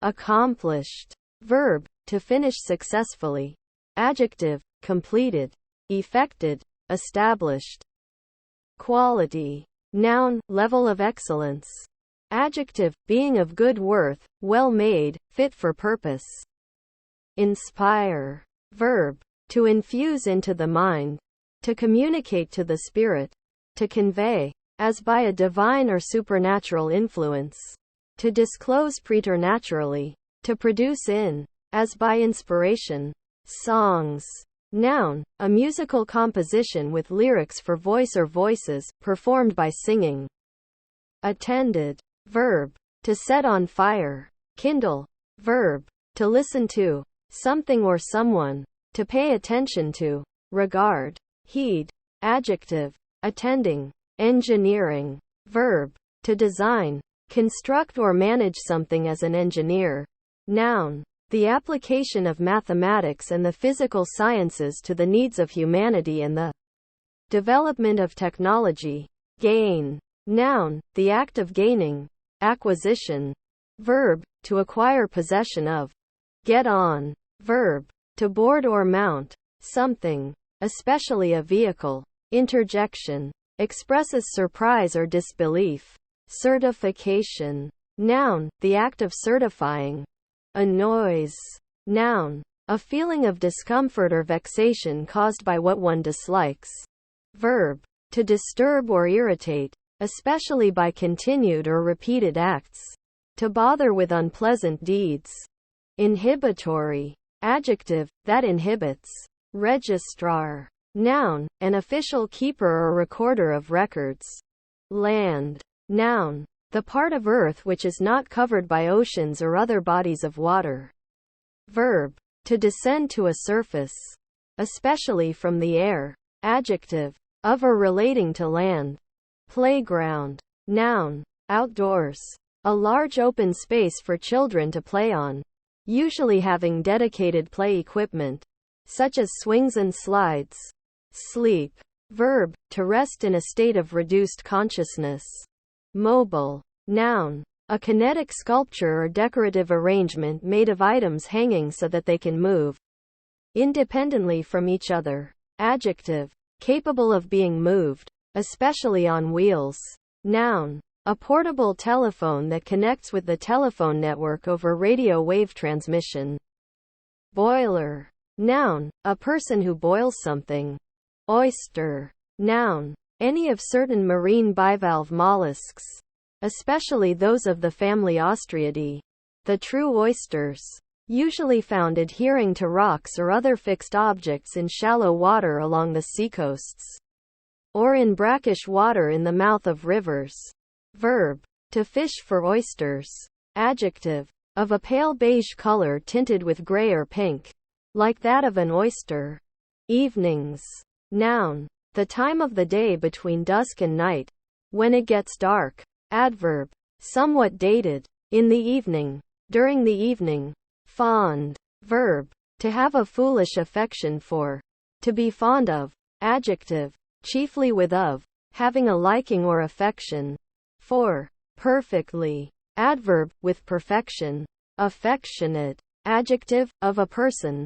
accomplished. Verb, to finish successfully. Adjective, completed, effected, established. Quality. Noun, level of excellence. Adjective, being of good worth, well made, fit for purpose. Inspire. Verb, to infuse into the mind, to communicate to the spirit, to convey, as by a divine or supernatural influence, to disclose preternaturally, to produce in, as by inspiration. Songs. Noun, a musical composition with lyrics for voice or voices, performed by singing. Attended. Verb, to set on fire. Kindle. Verb, to listen to something or someone, to pay attention to, regard, heed. Adjective, attending, engineering. Verb, to design, construct or manage something as an engineer. Noun, the application of mathematics and the physical sciences to the needs of humanity and the development of technology. Gain. Noun, the act of gaining, acquisition. Verb, to acquire possession of. Get on. Verb, to board or mount something, especially a vehicle. Interjection, expresses surprise or disbelief. Certification. Noun, the act of certifying. Annoys. Noun, a feeling of discomfort or vexation caused by what one dislikes. Verb, to disturb or irritate, especially by continued or repeated acts. To bother with unpleasant deeds. Inhibitory. Adjective, that inhibits. Registrar. Noun, an official keeper or recorder of records. Land. Noun, the part of earth which is not covered by oceans or other bodies of water. Verb, to descend to a surface, especially from the air. Adjective, of or relating to land. Playground. Noun, outdoors, a large open space for children to play on, usually having dedicated play equipment, such as swings and slides. Sleep. Verb, to rest in a state of reduced consciousness. Mobile. Noun, a kinetic sculpture or decorative arrangement made of items hanging so that they can move independently from each other. Adjective, capable of being moved, especially on wheels. Noun, a portable telephone that connects with the telephone network over radio wave transmission. Boiler. Noun, a person who boils something. Oyster. Noun, any of certain marine bivalve mollusks, especially those of the family Ostriidae. The true oysters, usually found adhering to rocks or other fixed objects in shallow water along the seacoasts, or in brackish water in the mouth of rivers. Verb, to fish for oysters. Adjective, of a pale beige color tinted with gray or pink, like that of an oyster. Evenings. Noun, the time of the day between dusk and night, when it gets dark. Adverb, somewhat dated. In the evening. During the evening. Fond. Verb, to have a foolish affection for. To be fond of. Adjective, chiefly with of, having a liking or affection for. Perfectly. Adverb, with perfection. Affectionate. Adjective, of a person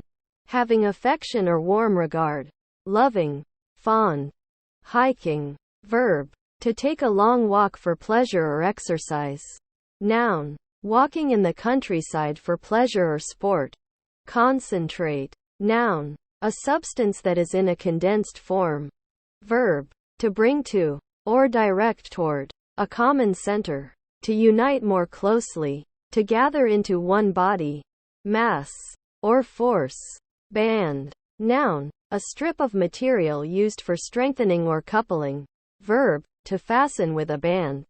having affection or warm regard. Loving. Fond. Hiking. Verb, to take a long walk for pleasure or exercise. Noun, walking in the countryside for pleasure or sport. Concentrate. Noun, a substance that is in a condensed form. Verb, to bring to, or direct toward, a common center. To unite more closely. To gather into one body. Mass, or force. Band. Noun, a strip of material used for strengthening or coupling. Verb, to fasten with a band.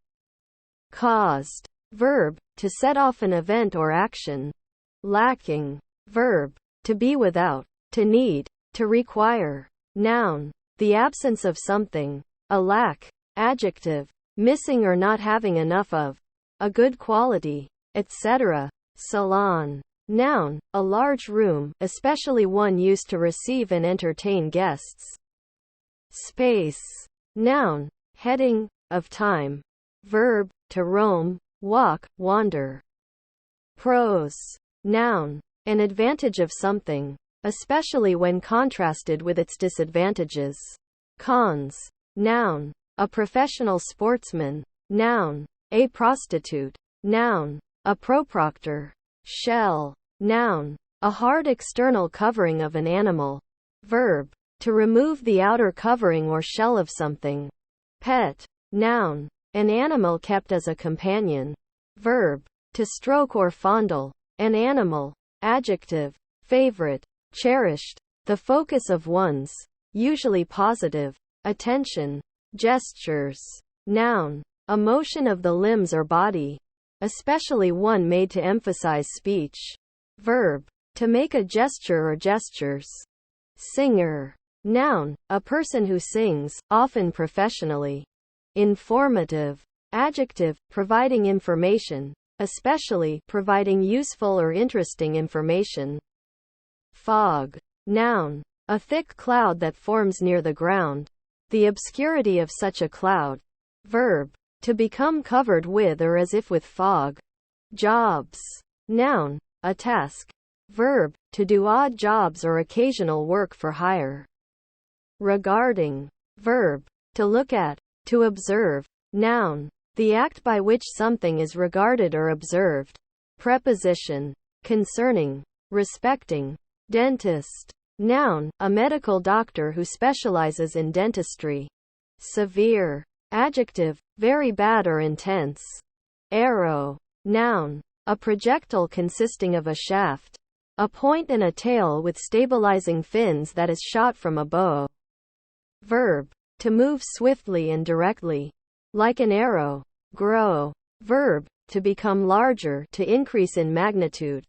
Caused. Verb, to set off an event or action. Lacking. Verb, to be without. To need. To require. Noun, the absence of something. A lack. Adjective, missing or not having enough of. A good quality, etc. Salon. Noun, a large room, especially one used to receive and entertain guests. Space. Noun, heading, of time. Verb, to roam, walk, wander. Pros. Noun. An advantage of something, especially when contrasted with its disadvantages. Cons. Noun. A professional sportsman. Noun. A prostitute. Noun. A proproctor. Shell. Noun. A hard external covering of an animal. Verb. To remove the outer covering or shell of something. Pet. Noun. An animal kept as a companion. Verb. To stroke or fondle. An animal. Adjective. Favorite. Cherished. The focus of one's, usually positive, attention. Gestures. Noun. A motion of the limbs or body, especially one made to emphasize speech. Verb. To make a gesture or gestures. Singer. Noun. A person who sings, often professionally. Informative. Adjective. Providing information, especially providing useful or interesting information. Fog. Noun. A thick cloud that forms near the ground. The obscurity of such a cloud. Verb. To become covered with or as if with fog. Jobs. Noun. A task. Verb. To do odd jobs or occasional work for hire. Regarding. Verb. To look at. To observe. Noun. The act by which something is regarded or observed. Preposition. Concerning. Respecting. Dentist. Noun. A medical doctor who specializes in dentistry. Severe. Adjective. Very bad or intense. Arrow. Noun. A projectile consisting of a shaft, a point and a tail with stabilizing fins that is shot from a bow. Verb. To move swiftly and directly. Like an arrow. Grow. Verb. To become larger, to increase in magnitude.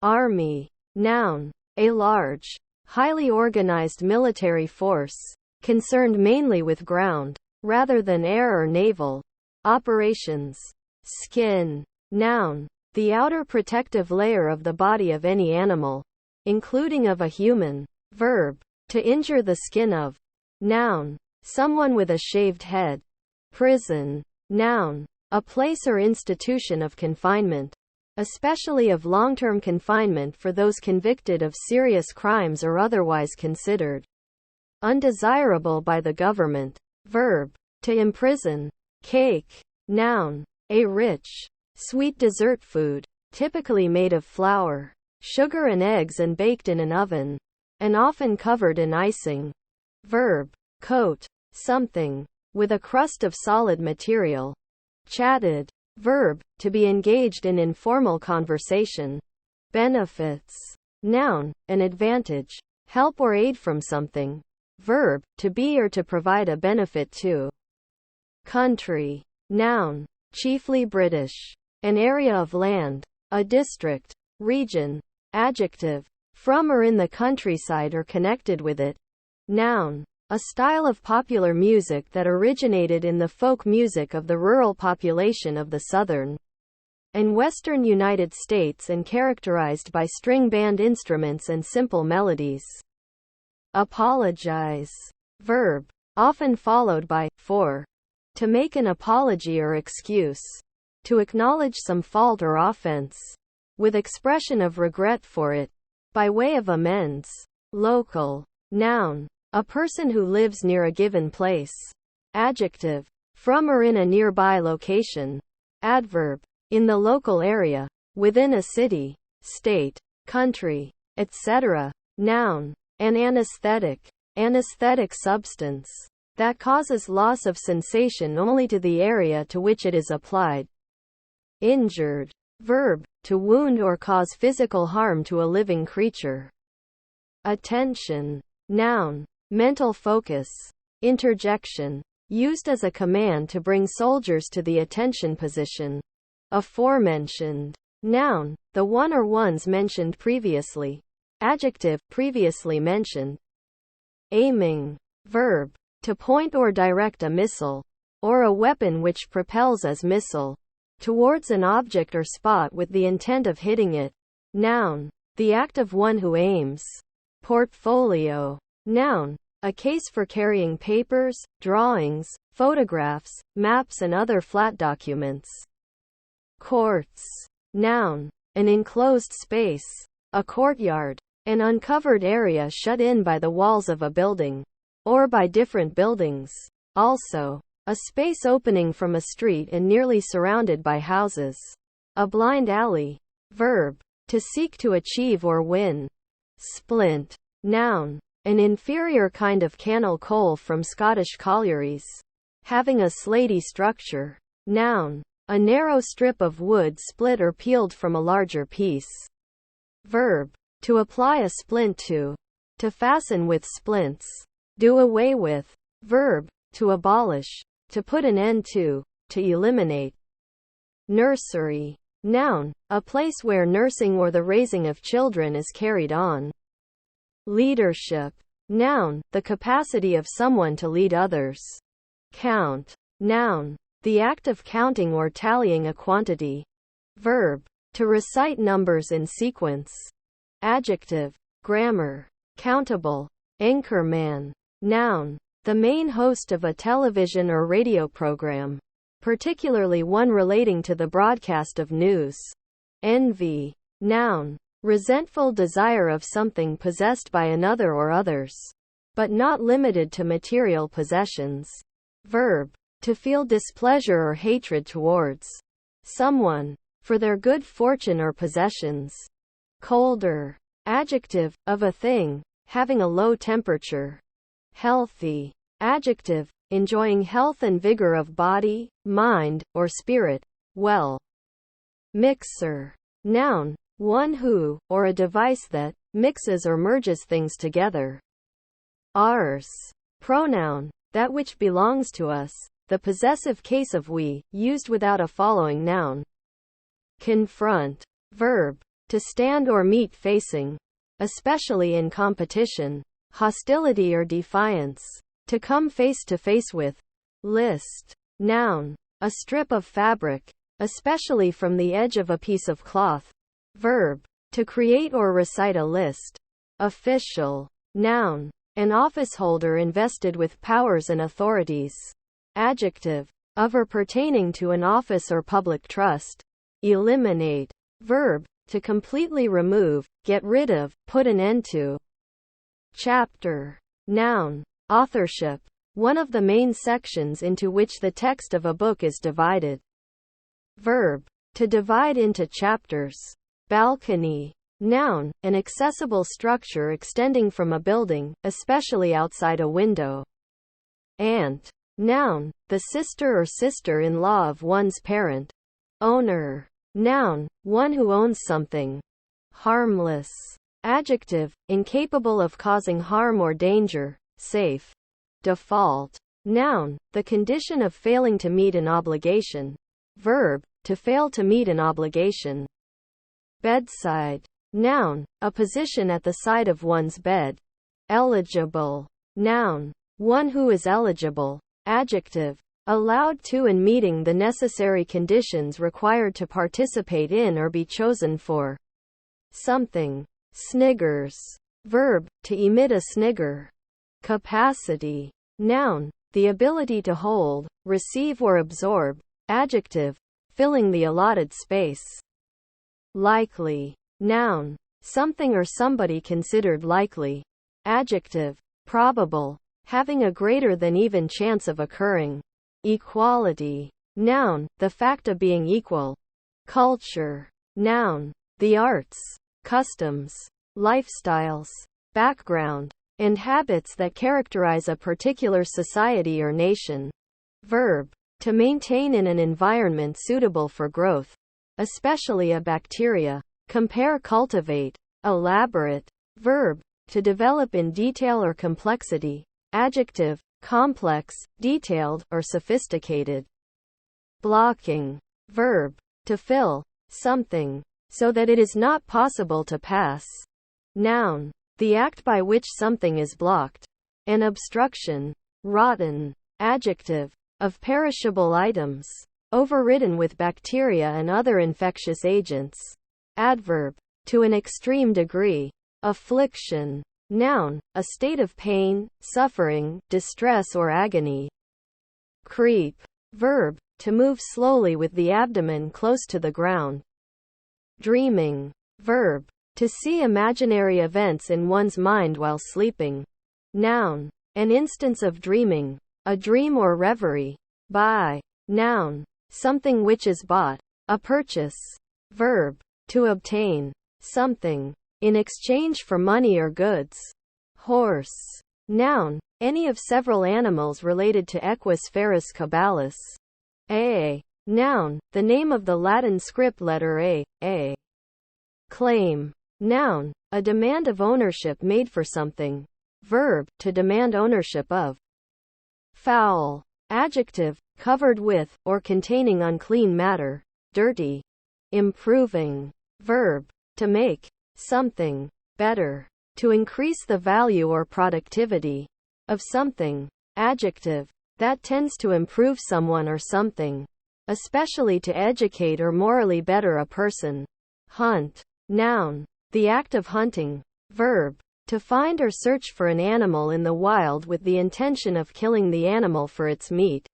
Army. Noun. A large, highly organized military force, concerned mainly with ground, rather than air or naval operations. Skin. Noun. The outer protective layer of the body of any animal, including of a human. Verb. To injure the skin of. Noun. Someone with a shaved head. Prison. Noun. A place or institution of confinement, especially of long-term confinement for those convicted of serious crimes or otherwise considered undesirable by the government. Verb. To imprison. Cake. Noun. A rich, sweet dessert food, typically made of flour, sugar and eggs and baked in an oven, and often covered in icing. Verb. Coat. Something with a crust of solid material. Chatted. Verb. To be engaged in informal conversation. Benefits. Noun. An advantage, help or aid from something. Verb. To be or to provide a benefit to. Country. Noun. Chiefly British. An area of land, a district, region. Adjective. From or in the countryside or connected with it. Noun. A style of popular music that originated in the folk music of the rural population of the southern and western United States and characterized by string band instruments and simple melodies. Apologize. Verb. Often followed by for. To make an apology or excuse. To acknowledge some fault or offense, with expression of regret for it, by way of amends. Local. Noun. A person who lives near a given place. Adjective. From or in a nearby location. Adverb. In the local area, within a city, state, country, etc. Noun. An anesthetic. Anesthetic substance that causes loss of sensation only to the area to which it is applied. Injured. Verb. To wound or cause physical harm to a living creature. Attention. Noun. Mental focus. Interjection. Used as a command to bring soldiers to the attention position. Aforementioned. Noun. The one or ones mentioned previously. Adjective. Previously mentioned. Aiming. Verb. To point or direct a missile, or a weapon which propels as missile, towards an object or spot with the intent of hitting it. Noun. The act of one who aims. Portfolio. Noun. A case for carrying papers, drawings, photographs, maps and other flat documents. Courts. Noun. an enclosed space, a courtyard, an uncovered area shut in by the walls of a building, or by different buildings. Also, a space opening from a street and nearly surrounded by houses. A blind alley. Verb, to seek to achieve or win. Splint. Noun, an inferior kind of cannel coal from Scottish collieries, having a slaty structure. Noun, a narrow strip of wood split or peeled from a larger piece. Verb, to apply a splint to fasten with splints. Do away with. Verb, to abolish, to put an end to eliminate. Nursery. Noun, a place where nursing or the raising of children is carried on. Leadership. Noun, the capacity of someone to lead others. Count. Noun, the act of counting or tallying a quantity. Verb, to recite numbers in sequence. Adjective. Grammar. Countable. Anchorman. Noun, the main host of a television or radio program, particularly one relating to the broadcast of news. Envy. Noun, resentful desire of something possessed by another or others, but not limited to material possessions. Verb, to feel displeasure or hatred towards someone, for their good fortune or possessions. Colder. Adjective, of a thing, having a low temperature. Healthy. Adjective, enjoying health and vigor of body, mind, or spirit, well. Mixer. Noun, one who, or a device that, mixes or merges things together. Ours. Pronoun, that which belongs to us, the possessive case of we, used without a following noun. Confront. Verb, to stand or meet facing, especially in competition, hostility or defiance. To come face to face with. List. Noun, a strip of fabric, especially from the edge of a piece of cloth. Verb, to create or recite a list. Official. Noun, an office holder invested with powers and authorities. Adjective, of or pertaining to an office or public trust. Eliminate. Verb, to completely remove, get rid of, put an end to. Chapter. Noun, authorship, one of the main sections into which the text of a book is divided. Verb, to divide into chapters. Balcony. Noun, an accessible structure extending from a building, especially outside a window. Aunt. Noun, the sister or sister-in-law of one's parent. Owner. Noun, one who owns something. Harmless. Adjective, incapable of causing harm or danger, safe. Default. Noun, the condition of failing to meet an obligation. Verb, to fail to meet an obligation. Bedside. Noun, a position at the side of one's bed. Eligible. Noun, one who is eligible. Adjective, allowed to and meeting the necessary conditions required to participate in or be chosen for something. Sniggers. Verb, to emit a snigger. Capacity. Noun, the ability to hold, receive or absorb. Adjective, filling the allotted space. Likely. Noun, something or somebody considered likely. Adjective, probable, having a greater than even chance of occurring. Equality. Noun, the fact of being equal. Culture. Noun, the arts, customs, lifestyles, background, and habits that characterize a particular society or nation. Verb, to maintain in an environment suitable for growth, especially a bacteria. Compare cultivate. Elaborate. Verb, to develop in detail or complexity. Adjective, complex, detailed, or sophisticated. Blocking. Verb, to fill something so that it is not possible to pass. Noun, the act by which something is blocked. An obstruction. Rotten. Adjective, of perishable items, overridden with bacteria and other infectious agents. Adverb, to an extreme degree. Affliction. Noun, a state of pain, suffering, distress or agony. Creep. Verb, to move slowly with the abdomen close to the ground. Dreaming. Verb. To see imaginary events in one's mind while sleeping. Noun. An instance of dreaming. A dream or reverie. Buy. Noun. Something which is bought. A purchase. Verb. To obtain something in exchange for money or goods. Horse. Noun. Any of several animals related to Equus ferus caballus. A. Noun. The name of the Latin script letter A. A. Claim. Noun. A demand of ownership made for something. Verb. To demand ownership of. Foul. Adjective. Covered with, or containing unclean matter. Dirty. Improving. Verb. To make something better. To increase the value or productivity of something. Adjective. That tends to improve someone or something, especially to educate or morally better a person. Hunt. Noun. The act of hunting. Verb. To find or search for an animal in the wild with the intention of killing the animal for its meat.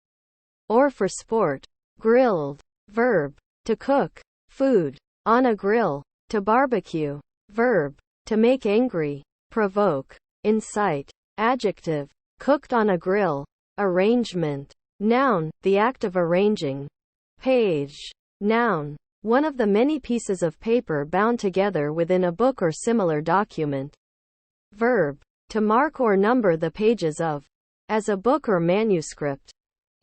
Or for sport. Grilled. Verb. To cook food on a grill. To barbecue. Verb. To make angry. Provoke. Incite. Adjective. Cooked on a grill. Arrangement. Noun. The act of arranging. Page. Noun. One of the many pieces of paper bound together within a book or similar document. Verb. To mark or number the pages of. As a book or manuscript.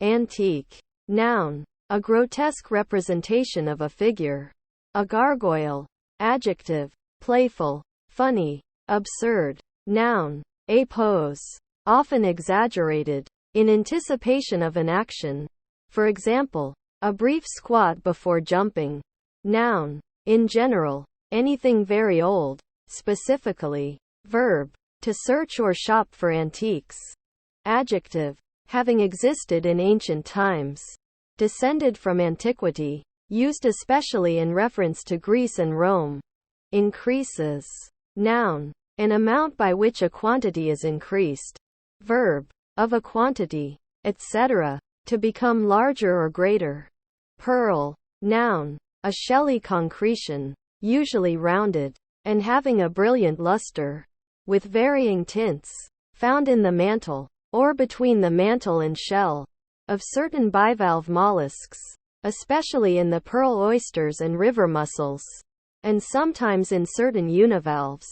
Antique. Noun. A grotesque representation of a figure. A gargoyle. Adjective. Playful. Funny. Absurd. Noun. A pose. Often exaggerated. In anticipation of an action. For example, a brief squat before jumping. Noun. In general. Anything very old. Specifically. Verb. To search or shop for antiques. Adjective. Having existed in ancient times. Descended from antiquity. Used especially in reference to Greece and Rome. Increases. Noun. An amount by which a quantity is increased. Verb. Of a quantity, etc. To become larger or greater. Pearl. Noun. A shelly concretion, usually rounded, and having a brilliant luster, with varying tints, found in the mantle, or between the mantle and shell, of certain bivalve mollusks, especially in the pearl oysters and river mussels, and sometimes in certain univalves.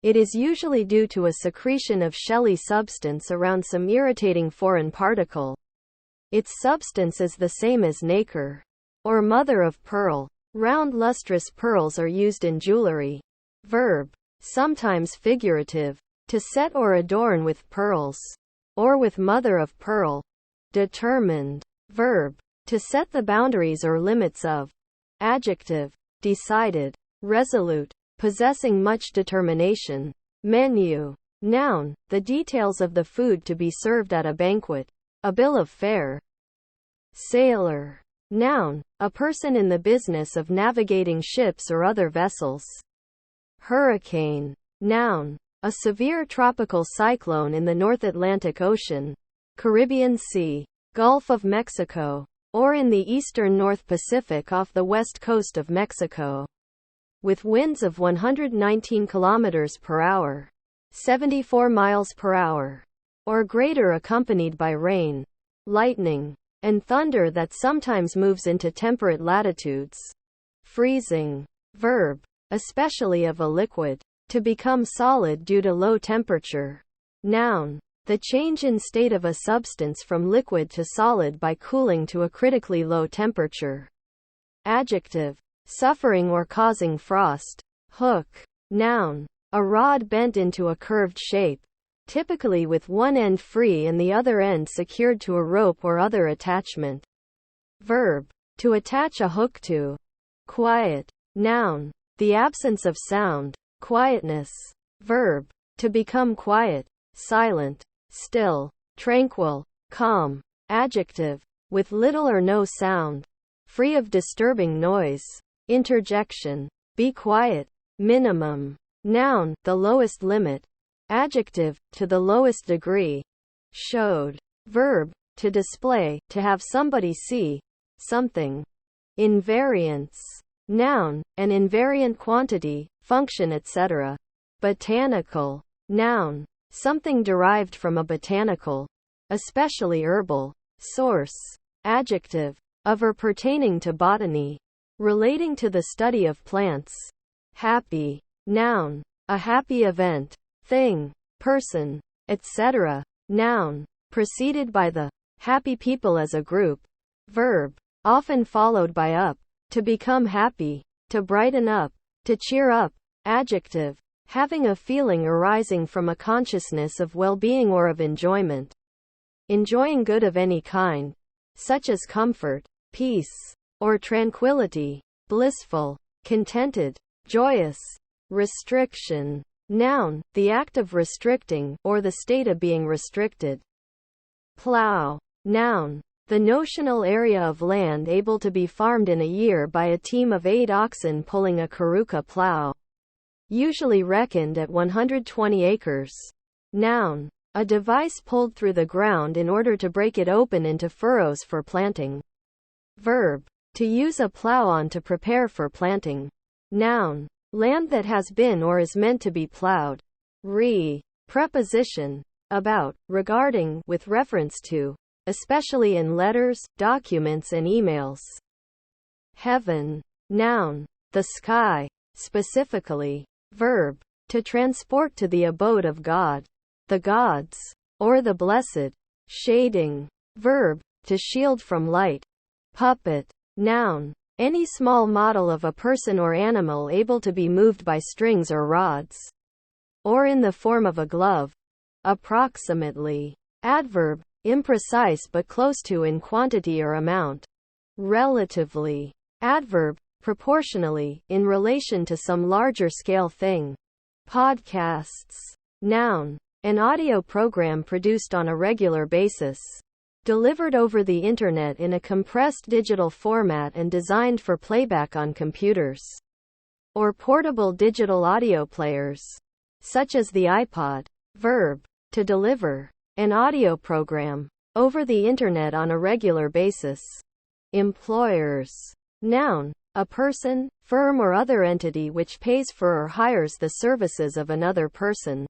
It is usually due to a secretion of shelly substance around some irritating foreign particle. Its substance is the same as nacre, or mother of pearl. Round lustrous pearls are used in jewelry. Verb. Sometimes figurative. To set or adorn with pearls. Or with mother of pearl. Determined. Verb. To set the boundaries or limits of. Adjective. Decided. Resolute. Possessing much determination. Menu. Noun. The details of the food to be served at a banquet. A bill of fare. Sailor. Noun. A person in the business of navigating ships or other vessels. Hurricane. Noun. A severe tropical cyclone in the North Atlantic Ocean, Caribbean Sea, Gulf of Mexico, or in the eastern North Pacific off the west coast of Mexico. With winds of 119 km per hour, 74 miles per hour, or greater, accompanied by rain, lightning, and thunder that sometimes moves into temperate latitudes. Freezing. Verb. Especially of a liquid. To become solid due to low temperature. Noun. The change in state of a substance from liquid to solid by cooling to a critically low temperature. Adjective. Suffering or causing frost. Hook. Noun. A rod bent into a curved shape, typically with one end free and the other end secured to a rope or other attachment. Verb. To attach a hook to. Quiet. Noun. The absence of sound. Quietness. Verb. To become quiet, silent, still, tranquil, calm. Adjective. With little or no sound. Free of disturbing noise. Interjection. Be quiet. Minimum. Noun. The lowest limit. Adjective. To the lowest degree. Showed. Verb. To display, to have somebody see something. Invariance. Noun, an invariant quantity, function, etc. Botanical. Noun, something derived from a botanical, especially herbal, source. Adjective, of or pertaining to botany, relating to the study of plants. Happy. Noun, a happy event, thing, person, etc. Noun, preceded by the happy people as a group. Verb, often followed by up, to become happy, to brighten up, to cheer up. Adjective, having a feeling arising from a consciousness of well-being or of enjoyment. Enjoying good of any kind, such as comfort, peace, or tranquility. Blissful, contented, joyous. Restriction. Noun, the act of restricting, or the state of being restricted. Plow. Noun, the notional area of land able to be farmed in a year by a team of 8 oxen pulling a Karuka plow. Usually reckoned at 120 acres. Noun, a device pulled through the ground in order to break it open into furrows for planting. Verb, to use a plow on to prepare for planting. Noun, land that has been or is meant to be plowed. Preposition, about, regarding, with reference to, especially in letters, documents and emails. Heaven. Noun, the sky, specifically. Verb, to transport to the abode of God, the gods, or the blessed. Shading. Verb, to shield from light. Puppet. Noun, any small model of a person or animal able to be moved by strings or rods, or in the form of a glove. Approximately. Adverb, imprecise but close to in quantity or amount. Relatively. Adverb, proportionally, in relation to some larger scale thing. Podcasts. Noun, an audio program produced on a regular basis, delivered over the internet in a compressed digital format and designed for playback on computers or portable digital audio players, such as the iPod. Verb, to deliver, an audio program, over the internet on a regular basis. Employers. Noun, a person, firm or other entity which pays for or hires the services of another person.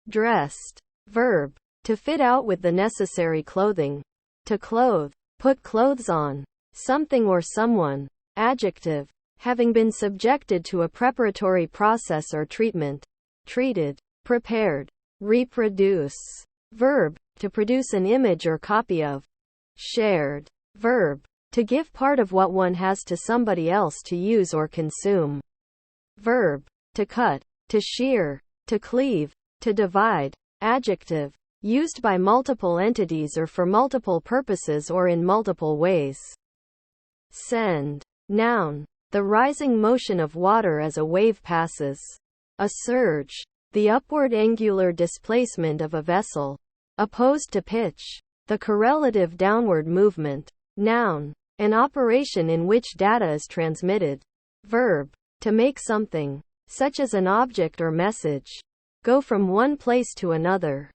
Dressed. Verb, to fit out with the necessary clothing. To clothe, put clothes on, something or someone. Adjective, having been subjected to a preparatory process or treatment. Treated, prepared. Reproduce. Verb, to produce an image or copy of. Shared. Verb, to give part of what one has to somebody else to use or consume. Verb, to cut, to shear, to cleave, to divide. Adjective, used by multiple entities or for multiple purposes or in multiple ways. Send. Noun, the rising motion of water as a wave passes. A surge, the upward angular displacement of a vessel, opposed to pitch. The correlative downward movement. Noun, an operation in which data is transmitted. Verb, to make something, such as an object or message, go from one place to another.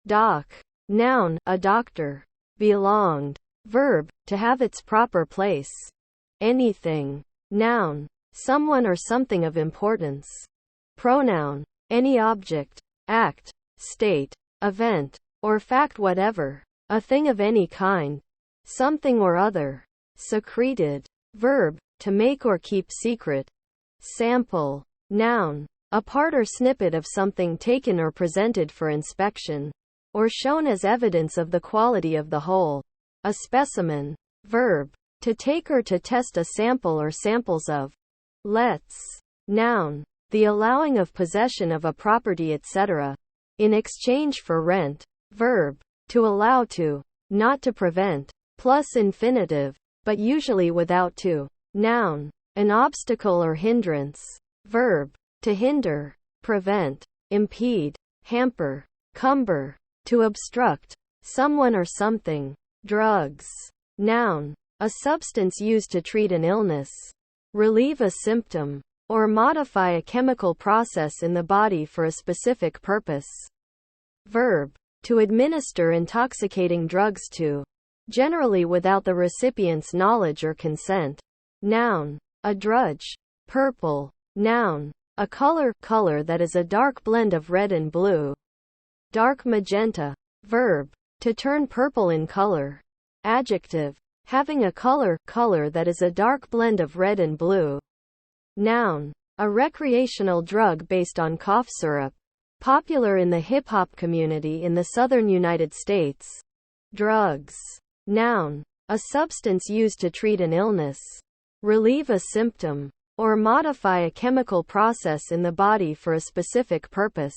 Doc. Noun, a doctor. Belonged. Verb, to have its proper place. Anything. Noun, someone or something of importance. Pronoun, any object, act, state, event, or fact whatever, a thing of any kind, something or other. Secreted. Verb, to make or keep secret. Sample. Noun, a part or snippet of something taken or presented for inspection, or shown as evidence of the quality of the whole. A specimen. Verb, to take or to test a sample or samples of. Let's. Noun, the allowing of possession of a property etc. in exchange for rent. Verb, to allow to, not to prevent. Plus infinitive, but usually without to. Noun, an obstacle or hindrance. Verb, to hinder, prevent, impede, hamper, cumber. To obstruct, someone or something. Drugs. Noun, a substance used to treat an illness, relieve a symptom, or modify a chemical process in the body for a specific purpose. Verb, to administer intoxicating drugs to, generally without the recipient's knowledge or consent. Noun, a drudge. Purple. Noun. A color that is a dark blend of red and blue. Dark magenta. Verb. To turn purple in color. Adjective. Having a color that is a dark blend of red and blue. Noun. A recreational drug based on cough syrup. Popular in the hip-hop community in the southern United States. Drugs. Noun. A substance used to treat an illness, relieve a symptom, or modify a chemical process in the body for a specific purpose.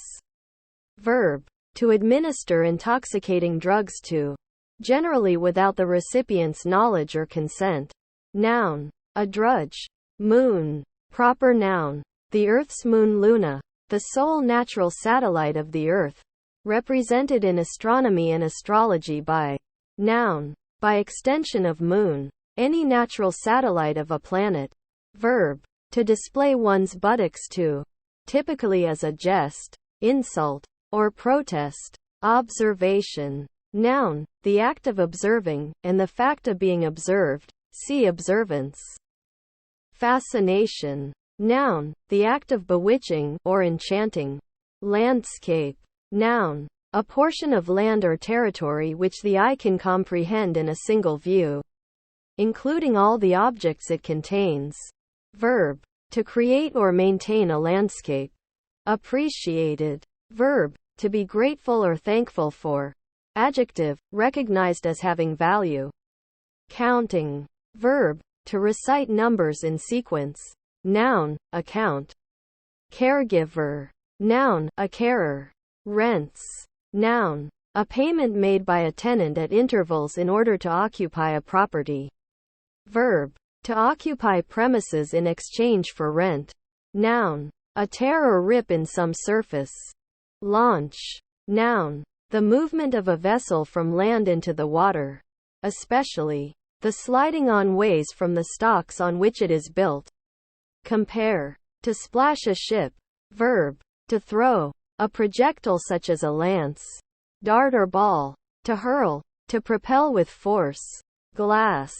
Verb. To administer intoxicating drugs to, generally without the recipient's knowledge or consent. Noun. A drudge. Moon. Proper noun. The Earth's moon Luna, the sole natural satellite of the Earth, represented in astronomy and astrology by. Noun. By extension of moon, any natural satellite of a planet. Verb. To display one's buttocks to, typically as a jest, insult, or protest. Observation. Noun. The act of observing, and the fact of being observed. See observance. Fascination. Noun. The act of bewitching, or enchanting. Landscape. Noun. A portion of land or territory which the eye can comprehend in a single view, including all the objects it contains. Verb. To create or maintain a landscape. Appreciated. Verb. To be grateful or thankful for. Adjective. Recognized as having value. Counting. Verb. To recite numbers in sequence. Noun. A count. Caregiver. Noun. A carer. Rents. Noun. A payment made by a tenant at intervals in order to occupy a property. Verb. To occupy premises in exchange for rent. Noun. A tear or rip in some surface. Launch. Noun. The movement of a vessel from land into the water. Especially, the sliding on ways from the stocks on which it is built. Compare. To splash a ship. Verb. To throw a projectile such as a lance, dart or ball. To hurl. To propel with force. Glass.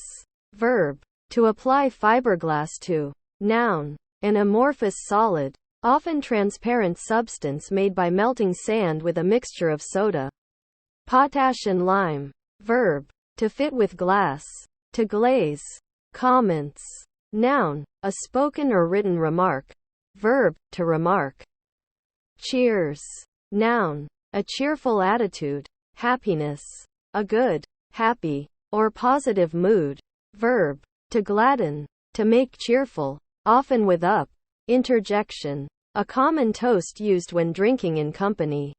Verb. To apply fiberglass to. Noun. An amorphous solid, often transparent substance made by melting sand with a mixture of soda, potash and lime. Verb. To fit with glass. To glaze. Comments. Noun. A spoken or written remark. Verb. To remark. Cheers. Noun. A cheerful attitude. Happiness. A good, happy, or positive mood. Verb. To gladden. To make cheerful. Often with up. Interjection. A common toast used when drinking in company.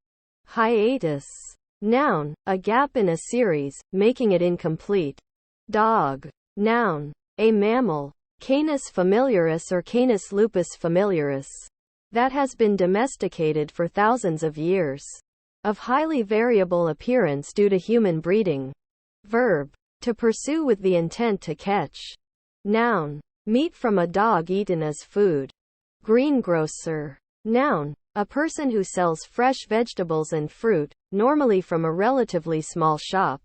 Hiatus. Noun. A gap in a series, making it incomplete. Dog. Noun. A mammal. Canis familiaris or Canis lupus familiaris. That has been domesticated for thousands of years. Of highly variable appearance due to human breeding. Verb. To pursue with the intent to catch. Noun. Meat from a dog eaten as food. Greengrocer. Noun. A person who sells fresh vegetables and fruit, normally from a relatively small shop.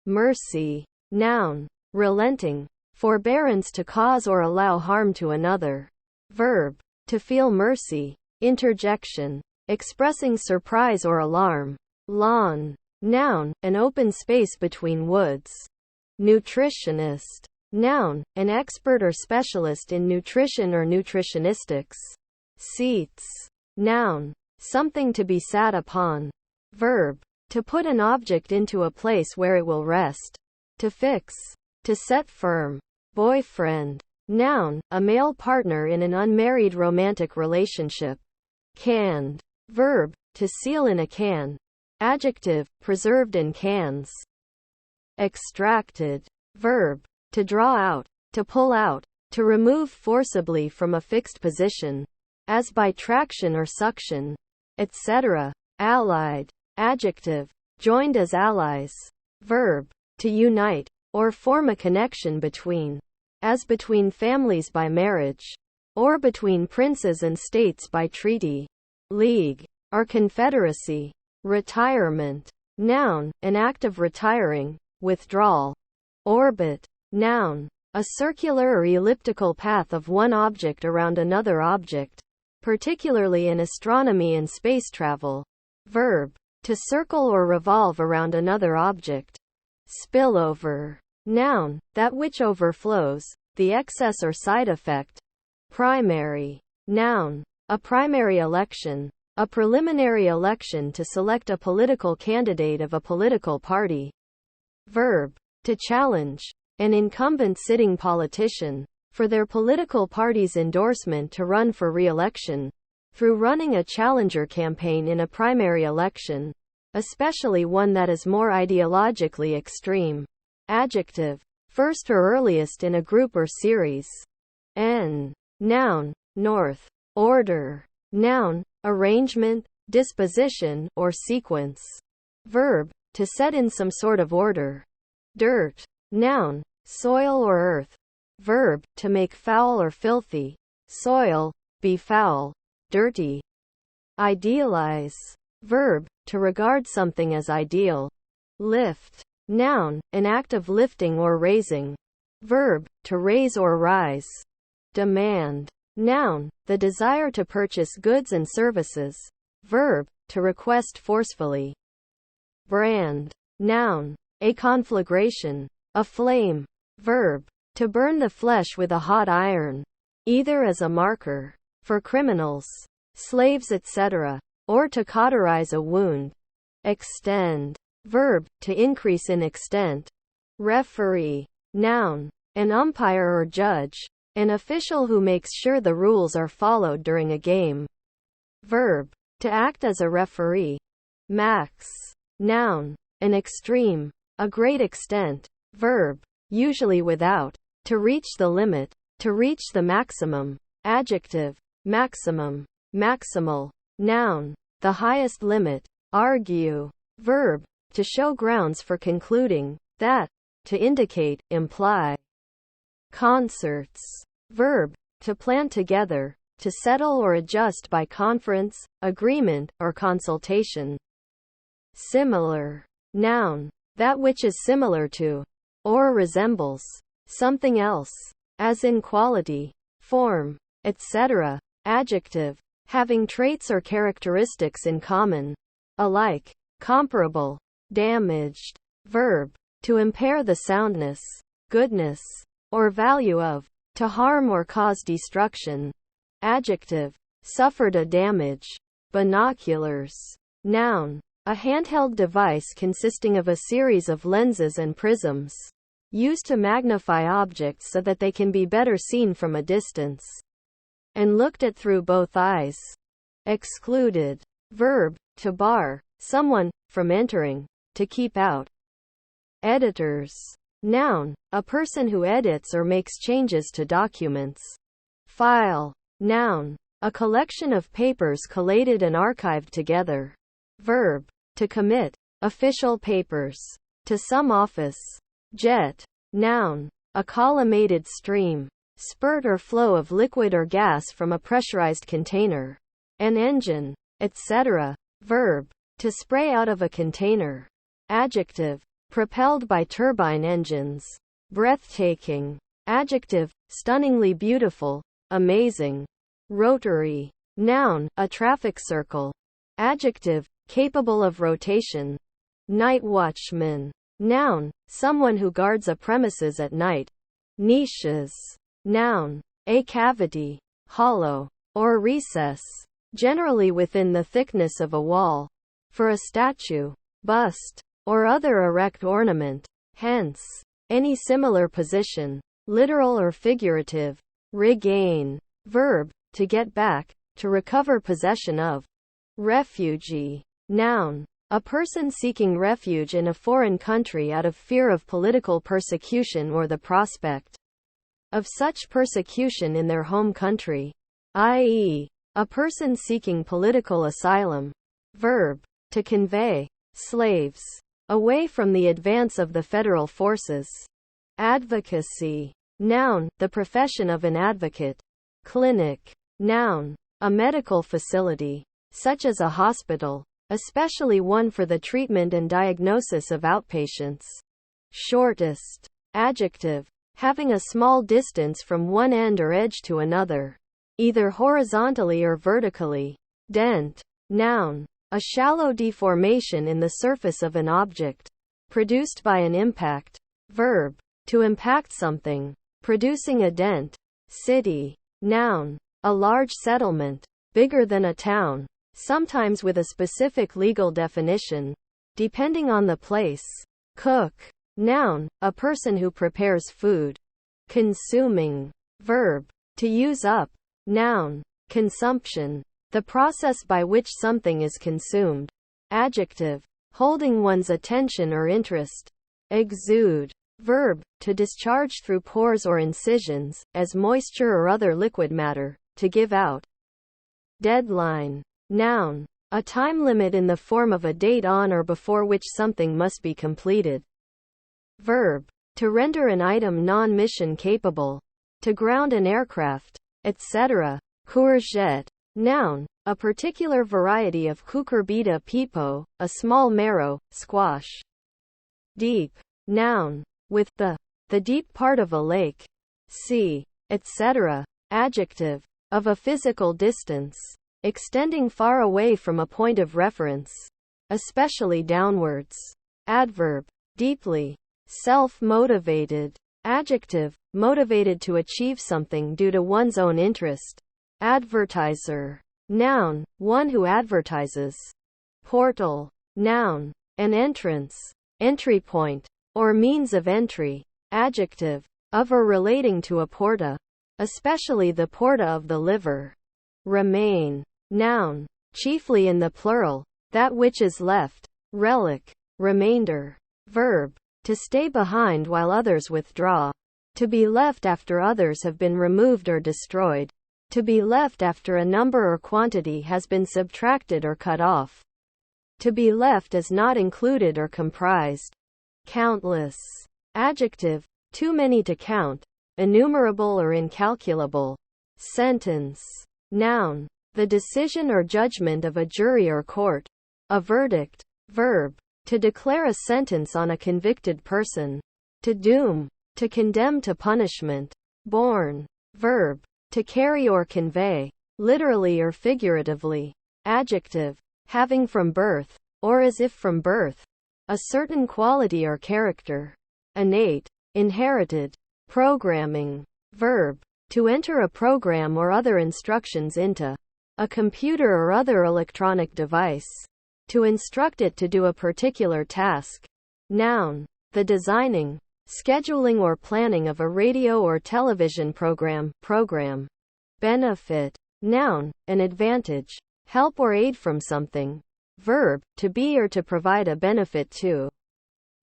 Mercy. Noun. Relenting. Forbearance to cause or allow harm to another. Verb. To feel mercy. Interjection. Expressing surprise or alarm. Lawn. Noun. An open space between woods. Nutritionist. Noun. An expert or specialist in nutrition or nutritionistics. Seats. Noun. Something to be sat upon. Verb. To put an object into a place where it will rest. To fix. To set firm. Boyfriend. Noun. A male partner in an unmarried romantic relationship. Canned. Verb. To seal in a can. Adjective. Preserved in cans. Extracted. Verb. To draw out. To pull out. To remove forcibly from a fixed position, as by traction or suction, etc. Allied. Adjective. Joined as allies. Verb. To unite, or form a connection between, as between families by marriage, or between princes and states by treaty. League, or confederacy. Retirement. Noun. An act of retiring, withdrawal. Orbit. Noun. A circular or elliptical path of one object around another object, particularly in astronomy and space travel. Verb. To circle or revolve around another object. Spillover. Noun. That which overflows, the excess or side effect. Primary. Noun. A primary election. A preliminary election to select a political candidate of a political party. Verb. To challenge an incumbent sitting politician for their political party's endorsement to run for re-election, through running a challenger campaign in a primary election, especially one that is more ideologically extreme. Adjective. First or earliest in a group or series. N. Noun. North. Order. Noun. Arrangement, disposition, or sequence. Verb. To set in some sort of order. Dirt. Noun. Soil or earth. Verb. To make foul or filthy. Soil. Be foul. Dirty. Idealize. Verb. To regard something as ideal. Lift. Noun. An act of lifting or raising. Verb. To raise or rise. Demand. Noun. The desire to purchase goods and services. Verb. To request forcefully. Brand. Noun. A conflagration. A flame. Verb. To burn the flesh with a hot iron. Either as a marker for criminals, slaves, etc., or to cauterize a wound. Extend. Verb. To increase in extent. Referee. Noun. An umpire or judge. An official who makes sure the rules are followed during a game. Verb. To act as a referee. Max. Noun. An extreme. A great extent. Verb. Usually without. To reach the limit. To reach the maximum. Adjective. Maximum. Maximal. Noun. The highest limit. Argue. Verb. To show grounds for concluding that. To indicate, imply. Concerts. Verb. To plan together. To settle or adjust by conference, agreement, or consultation. Similar. Noun. That which is similar to, or resembles, something else, as in quality, form, etc. Adjective. Having traits or characteristics in common. Alike. Comparable. Damaged. Verb. To impair the soundness, goodness, or value of. To harm or cause destruction. Adjective. Suffered a damage. Binoculars. Noun. A handheld device consisting of a series of lenses and prisms, used to magnify objects so that they can be better seen from a distance, and looked at through both eyes. Excluded. Verb. To bar someone from entering. To keep out. Editors. Noun. A person who edits or makes changes to documents. File. Noun. A collection of papers collated and archived together. Verb. To commit. Official papers. To some office. Jet. Noun. A collimated stream. Spurt or flow of liquid or gas from a pressurized container. An engine. Etc. Verb. To spray out of a container. Adjective. Propelled by turbine engines. Breathtaking. Adjective. Stunningly beautiful. Amazing. Rotary. Noun. A traffic circle. Adjective. Capable of rotation. Night watchman. Noun. Someone who guards a premises at night. Niches. Noun. A cavity, hollow, or recess, generally within the thickness of a wall, for a statue, bust, or other erect ornament. Hence, any similar position, literal or figurative. Regain. Verb. To get back, to recover possession of. Refugee. Noun. A person seeking refuge in a foreign country out of fear of political persecution or the prospect of such persecution in their home country, i.e., a person seeking political asylum. Verb. To convey slaves away from the advance of the federal forces. Advocacy. Noun. The profession of an advocate. Clinic. Noun. A medical facility, such as a hospital, especially one for the treatment and diagnosis of outpatients. Shortest. Adjective. having a small distance from one end or edge to another, either horizontally or vertically. Dent. Noun. A shallow deformation in the surface of an object, produced by an impact. Verb. To impact something, producing a dent. City. Noun. A large settlement, bigger than a town, sometimes with a specific legal definition, depending on the place. Cook. Noun. A person who prepares food. Consuming. Verb. To use up. Noun. Consumption. The process by which something is consumed. Adjective. Holding one's attention or interest. Exude. Verb. To discharge through pores or incisions, as moisture or other liquid matter, to give out. Deadline. Noun. A time limit in the form of a date on or before which something must be completed. Verb. To render an item non-mission capable. To ground an aircraft, etc. Courgette. Noun. A particular variety of cucurbita pepo, a small marrow, squash. Deep. Noun. With the deep part of a lake, sea, etc. Adjective. Of a physical distance, extending far away from a point of reference, especially downwards. Adverb. Deeply. Self-motivated. Adjective. Motivated to achieve something due to one's own interest. Advertiser. Noun. One who advertises. Portal. Noun. An entrance, entry point, or means of entry. Adjective. Of or relating to a porta, especially the porta of the liver. Remain. Noun. Chiefly in the plural, that which is left. Relic. Remainder. Verb. To stay behind while others withdraw. To be left after others have been removed or destroyed. To be left after a number or quantity has been subtracted or cut off. To be left as not included or comprised. Countless. Adjective. Too many to count, innumerable or incalculable. Sentence. Noun. The decision or judgment of a jury or court. A verdict. Verb. To declare a sentence on a convicted person. To doom. To condemn to punishment. Born. Verb. To carry or convey, literally or figuratively. Adjective. Having from birth, or as if from birth, a certain quality or character. Innate. Inherited. Programming. Verb. To enter a program or other instructions into a computer or other electronic device. To instruct it to do a particular task. Noun. The designing, scheduling or planning of a radio or television program. Benefit. Noun. An advantage, help or aid from something. Verb. To be or to provide a benefit to.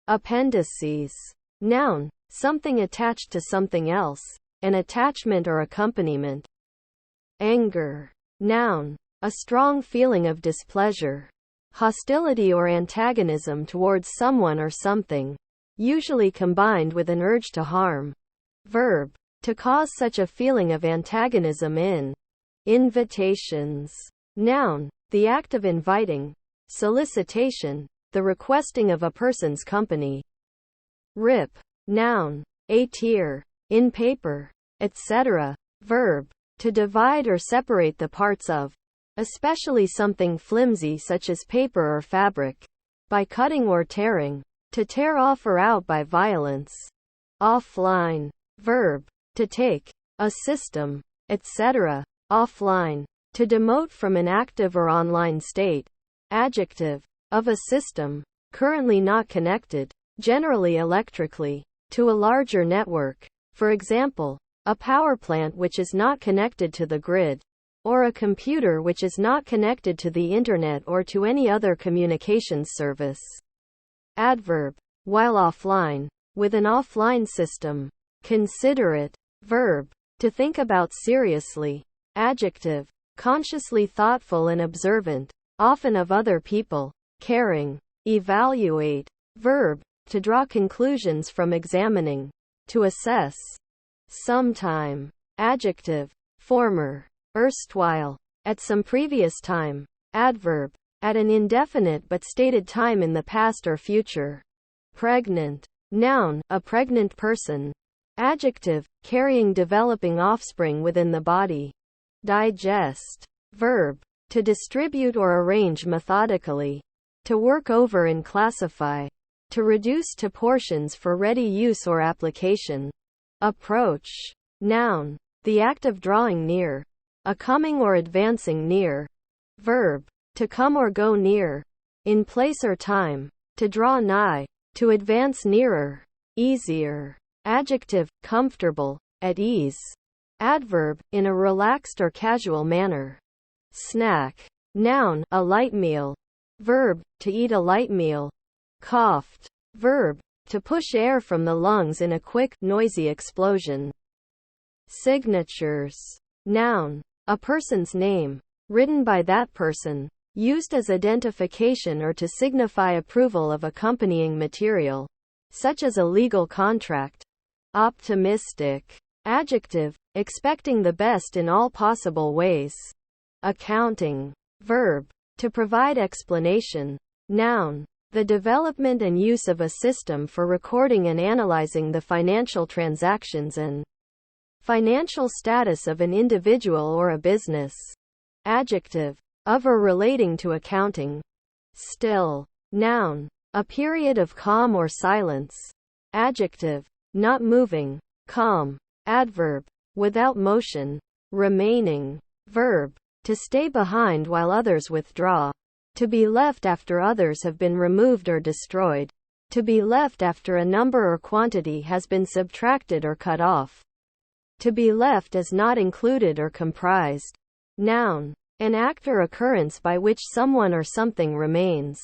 Appendices. Noun. Something attached to something else, an attachment or accompaniment. Anger. Noun. A strong feeling of displeasure, hostility or antagonism towards someone or something, usually combined with an urge to harm. Verb. To cause such a feeling of antagonism in. Invitations. Noun. The act of inviting. Solicitation. The requesting of a person's company. Rip. Noun. A tear. In paper, etc. Verb. To divide or separate the parts of, especially something flimsy such as paper or fabric, by cutting or tearing. To tear off or out by violence. Offline. Verb. To take a system, etc. Offline. To demote from an active or online state. Adjective. Of a system, currently not connected, generally electrically, to a larger network. For example, a power plant which is not connected to the grid, or a computer which is not connected to the internet or to any other communications service. Adverb. While offline, with an offline system. Considerate. Verb. To think about seriously. Adjective. Consciously thoughtful and observant, often of other people. Caring. Evaluate. Verb. To draw conclusions from examining. To assess. Sometime. Adjective. Former. Erstwhile. At some previous time. Adverb. At an indefinite but stated time in the past or future. Pregnant. Noun. A pregnant person. Adjective, carrying developing offspring within the body. Digest. Verb, to distribute or arrange methodically. To work over and classify. To reduce to portions for ready use or application. Approach. Noun, the act of drawing near. A coming or advancing near. Verb, to come or go near. In place or time. To draw nigh. To advance nearer. Easier. Adjective, comfortable, at ease. Adverb, in a relaxed or casual manner. Snack. Noun, a light meal. Verb, to eat a light meal. Coughed. Verb, to push air from the lungs in a quick, noisy explosion. Signatures. Noun, a person's name, written by that person, used as identification or to signify approval of accompanying material, such as a legal contract. Optimistic. Adjective, expecting the best in all possible ways. Accounting. Verb, to provide explanation. Noun, the development and use of a system for recording and analyzing the financial transactions and financial status of an individual or a business. Adjective, of or relating to accounting. Still. Noun, a period of calm or silence. Adjective, not moving, calm. Adverb, without motion, remaining. Verb, to stay behind while others withdraw. To be left after others have been removed or destroyed. To be left after a number or quantity has been subtracted or cut off. To be left as not included or comprised. Noun, an act or occurrence by which someone or something remains.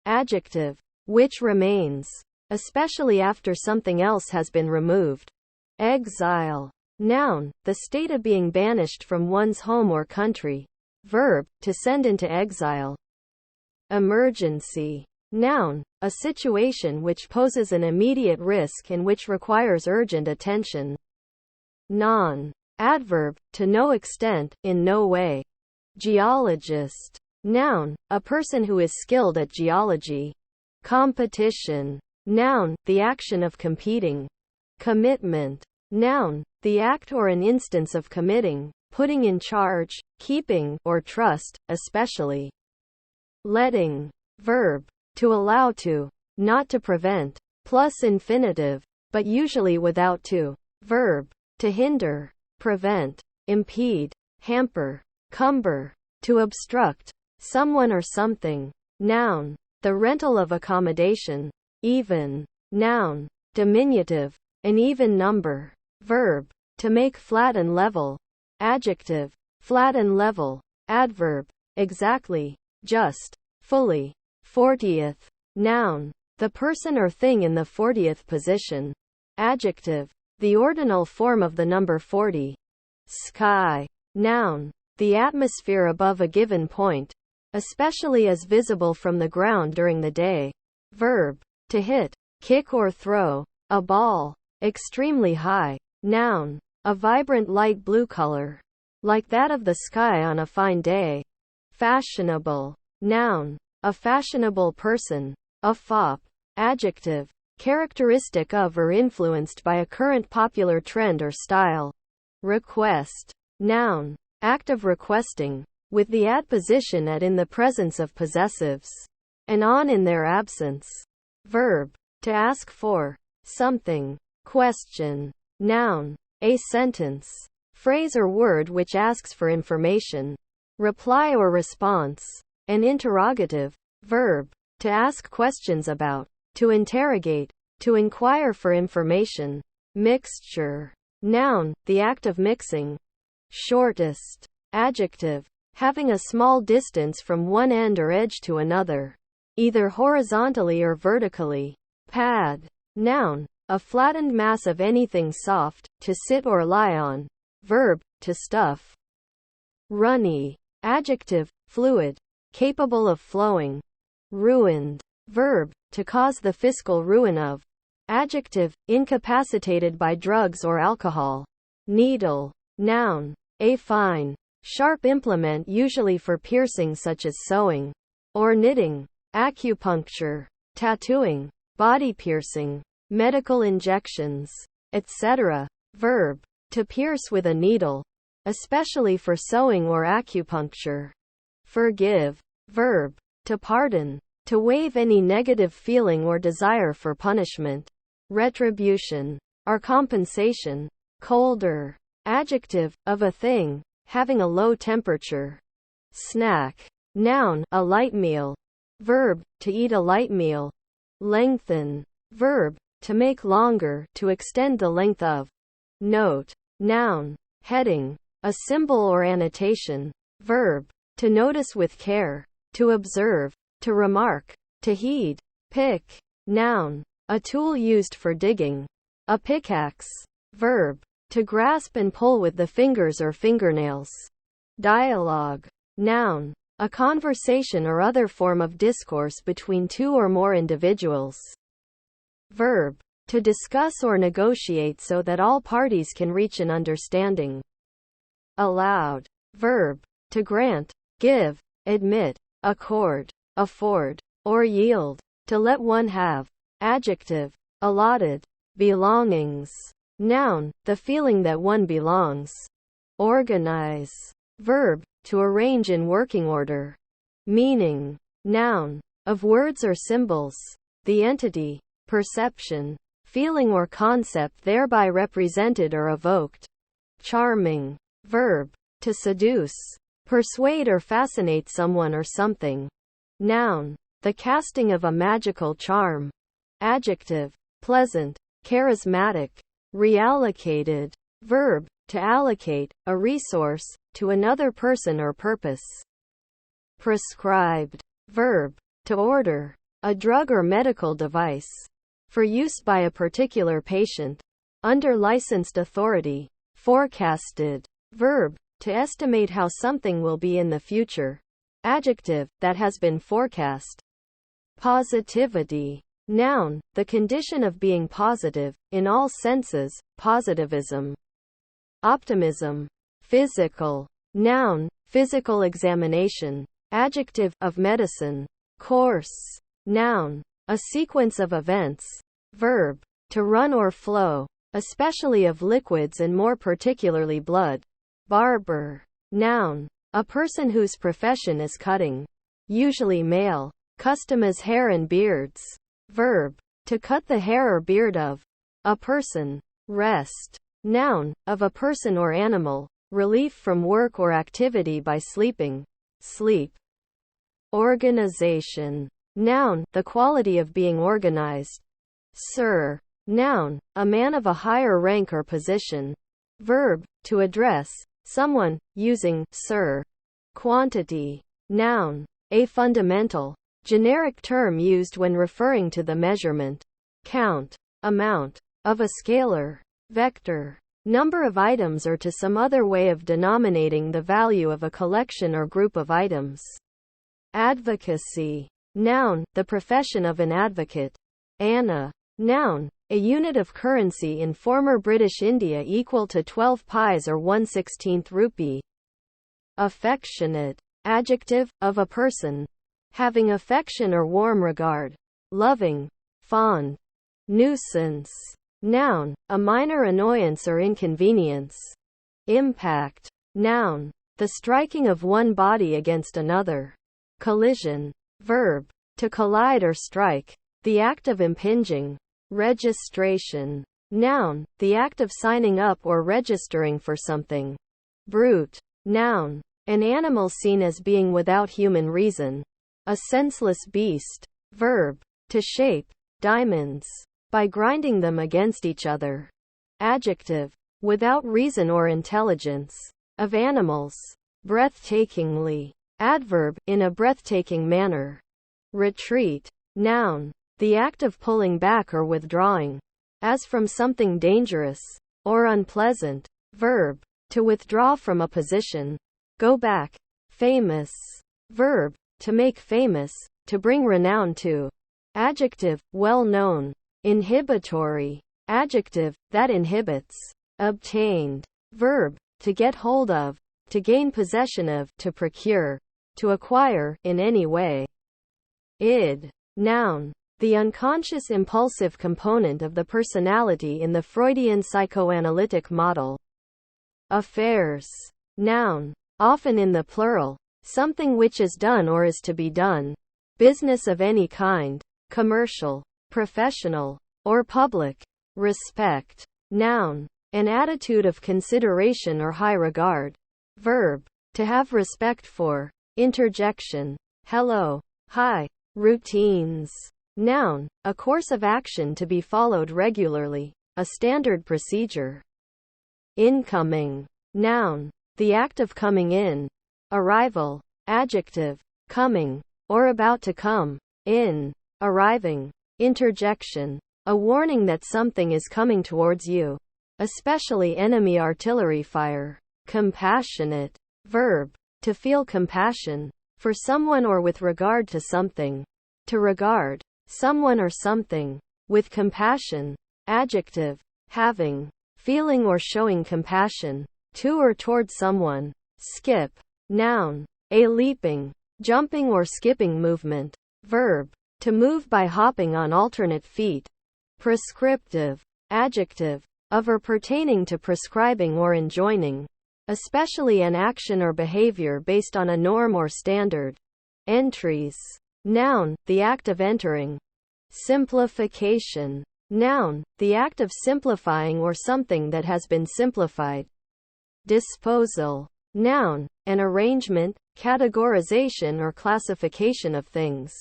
Adjective, which remains, especially after something else has been removed. Exile. Noun, the state of being banished from one's home or country. Verb, to send into exile. Emergency. Noun, a situation which poses an immediate risk and which requires urgent attention. Non. Adverb, to no extent, in no way. Geologist. Noun, a person who is skilled at geology. Competition. Noun, the action of competing. Commitment. Noun, the act or an instance of committing, putting in charge, keeping, or trust, especially. Letting. Verb, to allow to, not to prevent, plus infinitive, but usually without to. Verb, to hinder, prevent, impede, hamper, cumber, to obstruct, someone or something. Noun, the rental of accommodation. Even. Noun, diminutive, an even number. Verb, to make flat and level. Adjective, flat and level. Adverb, exactly, just, fully. 40th. Noun, the person or thing in the 40th position. Adjective, the ordinal form of the number 40. Sky. Noun, the atmosphere above a given point, especially as visible from the ground during the day. Verb, to hit, kick or throw, a ball, extremely high. Noun, a vibrant light blue color, like that of the sky on a fine day. Fashionable. Noun, a fashionable person, a fop. Adjective, characteristic of or influenced by a current popular trend or style. Request. Noun, act of requesting, with the adposition at in the presence of possessives, and on in their absence. Verb, to ask for something. Question. Noun, a sentence, phrase or word which asks for information, reply or response. An interrogative. Verb, to ask questions about, to interrogate, to inquire for information. Mixture. Noun, the act of mixing. Shortest. Adjective, having a small distance from one end or edge to another, either horizontally or vertically. Pad. Noun, a flattened mass of anything soft, to sit or lie on. Verb, to stuff. Runny. Adjective, fluid, capable of flowing. Ruined. Verb, to cause the fiscal ruin of. Adjective, incapacitated by drugs or alcohol. Needle. Noun, a fine, sharp implement usually for piercing such as sewing or knitting. Acupuncture. Tattooing. Body piercing. Medical injections. etc. Verb. To pierce with a needle, especially for sewing or acupuncture. Forgive. Verb. To pardon. To waive any negative feeling or desire for punishment, retribution, or compensation. Colder. Adjective. Of a thing, having a low temperature. Snack. Noun. A light meal. Verb. To eat a light meal. Lengthen. Verb. To make longer, to extend the length of. Note. Noun. Heading. A symbol or annotation. Verb. To notice with care. To observe. To remark. To heed. Pick. Noun. A tool used for digging. A pickaxe. Verb. To grasp and pull with the fingers or fingernails. Dialogue. Noun. A conversation or other form of discourse between two or more individuals. Verb. To discuss or negotiate so that all parties can reach an understanding. Allowed. Verb. To grant, give, admit, accord, afford, or yield. To let one have. Adjective. Allotted. Belongings. Noun. The feeling that one belongs. Organize. Verb. To arrange in working order. Meaning. Noun. Of words or symbols. The entity, perception, feeling or concept thereby represented or evoked. Charming. Verb. To seduce, persuade or fascinate someone or something. Noun. The casting of a magical charm. Adjective. Pleasant, charismatic, reallocated. Verb. To allocate, a resource, to another person or purpose. Prescribed. Verb. To order, a drug or medical device, for use by a particular patient, under licensed authority. Forecasted. Verb. To estimate how something will be in the future. Adjective. That has been forecast. Positivity. Noun. The condition of being positive, in all senses, positivism. Optimism. Physical. Noun. Physical examination. Adjective. Of medicine. Course. Noun. A sequence of events. Verb. To run or flow, especially of liquids and more particularly blood. Barber. Noun. A person whose profession is cutting. Usually male. Custom is hair and beards. Verb. To cut the hair or beard of. A person. Rest. Noun. Of a person or animal. Relief from work or activity by sleeping. Sleep. Organization. Noun. The quality of being organized. Sir. Noun. A man of a higher rank or position. Verb. To address someone, using sir. Quantity. Noun. A fundamental, generic term used when referring to the measurement, count, amount, of a scalar, vector, number of items or to some other way of denominating the value of a collection or group of items. Advocacy. Noun. The profession of an advocate. Anna. Noun. A unit of currency in former British India equal to 12 pies or 1/16 rupee. Affectionate. Adjective. Of a person, having affection or warm regard. Loving. Fond. Nuisance. Noun. A minor annoyance or inconvenience. Impact. Noun. The striking of one body against another. Collision. Verb. To collide or strike. The act of impinging. Registration. Noun. The act of signing up or registering for something. Brute. Noun. An animal seen as being without human reason. A senseless beast. Verb. To shape diamonds by grinding them against each other. Adjective. Without reason or intelligence. Of animals. Breathtakingly. Adverb. In a breathtaking manner. Retreat. Noun. The act of pulling back or withdrawing, as from something dangerous or unpleasant. Verb. To withdraw from a position. Go back. Famous. Verb. To make famous, to bring renown to. Adjective. Well known. Inhibitory. Adjective. That inhibits. Obtained. Verb. To get hold of, to gain possession of, to procure, to acquire, in any way. Id. Noun. the unconscious impulsive component of the personality in the Freudian psychoanalytic model. Affairs. Noun. Often in the plural. Something which is done or is to be done. Business of any kind. Commercial, professional, or public. Respect. Noun. An attitude of consideration or high regard. Verb. To have respect for. Interjection. Hello. Hi. Routines. Noun. A course of action to be followed regularly. A standard procedure. Incoming. Noun. The act of coming in. Arrival. Adjective. Coming, or about to come. In. Arriving. Interjection. A warning that something is coming towards you. Especially enemy artillery fire. Compassionate. Verb. To feel compassion. For someone or with regard to something. To regard. Someone or something. With compassion. Adjective. Having. Feeling or showing compassion. To or toward someone. Skip. Noun. A leaping, jumping or skipping movement. Verb. To move by hopping on alternate feet. Prescriptive. Adjective. Of or pertaining to prescribing or enjoining. Especially an action or behavior based on a norm or standard. Entries. Noun. The act of entering. Simplification. Noun. The act of simplifying or something that has been simplified. Disposal. Noun. An arrangement, categorization or classification of things.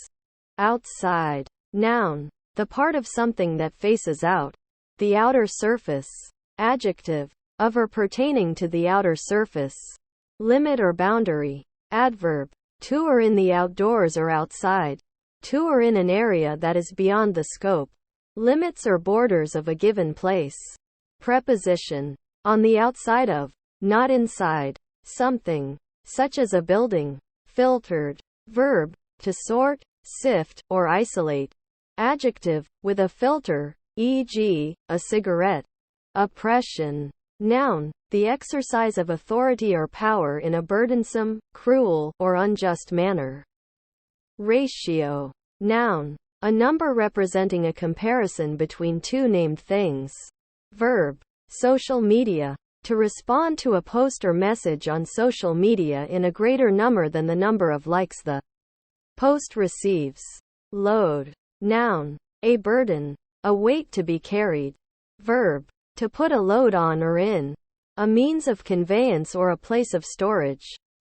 Outside. Noun. The part of something that faces out. The outer surface. Adjective. Of or pertaining to the outer surface. Limit or boundary. Adverb. To or in the outdoors or outside. To or in an area that is beyond the scope. Limits or borders of a given place. Preposition. On the outside of. Not inside. Something. Such as a building. Filtered. Verb. To sort, sift, or isolate. Adjective. With a filter, e.g., a cigarette. Oppression. Noun. The exercise of authority or power in a burdensome, cruel, or unjust manner. Ratio. Noun. A number representing a comparison between two named things. Verb. Social media. To respond to a post or message on social media in a greater number than the number of likes the post receives. Load. Noun. A burden. A weight to be carried. Verb. To put a load on or in. A means of conveyance or a place of storage.